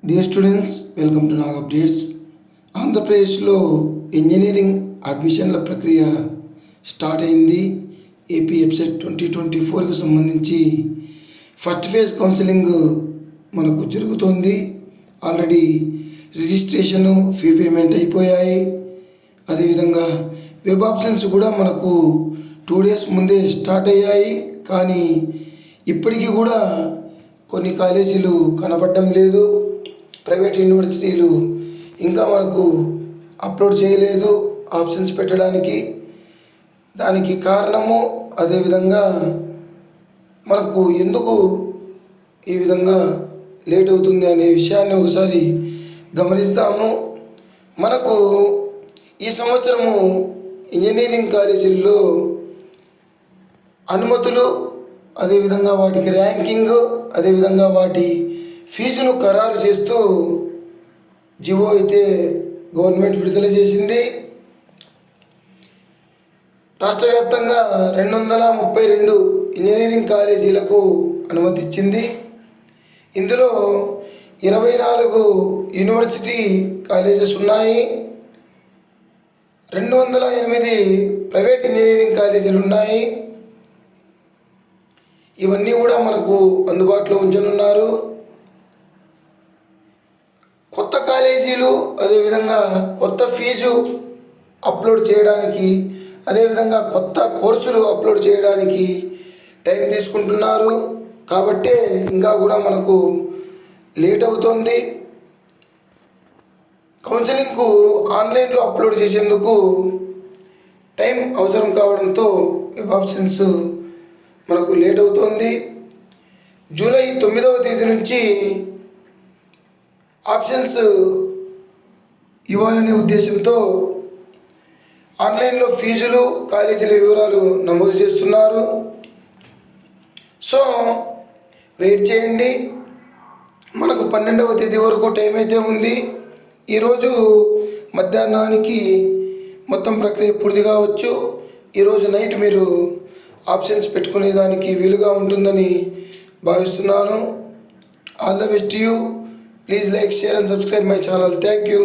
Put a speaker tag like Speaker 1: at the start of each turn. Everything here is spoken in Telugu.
Speaker 1: Dear students, welcome to Nag updates. ఆంధ్రప్రదేశ్లో ఇంజనీరింగ్ అడ్మిషన్ల ప్రక్రియ స్టార్ట్ అయింది. ఏపీ ఎబ్సెట్ 2024కి సంబంధించి ఫస్ట్ ఫేజ్ కౌన్సిలింగ్ మనకు జరుగుతోంది. ఆల్రెడీ రిజిస్ట్రేషను, ఫీ పేమెంట్ అయిపోయాయి. అదేవిధంగా వెబ్ ఆప్షన్స్ కూడా మనకు 2 days ముందే స్టార్ట్ అయ్యాయి. కానీ ఇప్పటికీ కూడా కొన్ని కాలేజీలు కనపడడం లేదు. ప్రైవేట్ యూనివర్సిటీలు ఇంకా మనకు అప్లోడ్ చేయలేదు ఆప్షన్స్ పెట్టడానికి. దానికి కారణము, అదేవిధంగా మనకు ఎందుకు ఈ విధంగా లేట్ అవుతుంది అనే విషయాన్ని ఒకసారి గమనిస్తాము. మనకు ఈ సంవత్సరము ఇంజనీరింగ్ కాలేజీల్లో అనుమతులు, అదేవిధంగా వాటికి ర్యాంకింగ్, అదేవిధంగా వాటి ఫీజును ఖరారు చేస్తూ జివో అయితే గవర్నమెంట్ విడుదల చేసింది. రాష్ట్ర వ్యాప్తంగా 232 ఇంజనీరింగ్ కాలేజీలకు అనుమతి ఇచ్చింది. ఇందులో 24 యూనివర్సిటీ కాలేజెస్ ఉన్నాయి. 208 ప్రైవేట్ ఇంజనీరింగ్ కాలేజీలు ఉన్నాయి. ఇవన్నీ కూడా మనకు అందుబాటులో ఉంచనున్నారు. కొత్త కాలేజీలు, అదేవిధంగా కొత్త ఫీజు అప్లోడ్ చేయడానికి, అదేవిధంగా కొత్త కోర్సులు అప్లోడ్ చేయడానికి టైం తీసుకుంటున్నారు. కాబట్టి ఇంకా కూడా మనకు లేట్ అవుతుంది. కౌన్సిలింగ్కు ఆన్లైన్లో అప్లోడ్ చేసేందుకు టైం అవసరం కావడంతో వెబ్ ఆప్షన్స్ మనకు లేట్ అవుతుంది. జూలై 9వ తేదీ నుంచి ఆప్షన్స్ ఇవ్వాలనే ఉద్దేశంతో ఆన్లైన్లో ఫీజులు, కాలేజీల వివరాలు నమోదు చేస్తున్నారు. సో వెయిట్ చేయండి. మనకు 12వ తేదీ వరకు టైం అయితే ఉంది. ఈరోజు మధ్యాహ్నానికి మొత్తం ప్రక్రియ పూర్తి కావచ్చు. ఈరోజు నైట్ మీరు ఆప్షన్స్ పెట్టుకునేదానికి వీలుగా ఉంటుందని భావిస్తున్నాను. All the best you. Please like, share and subscribe my channel. Thank you.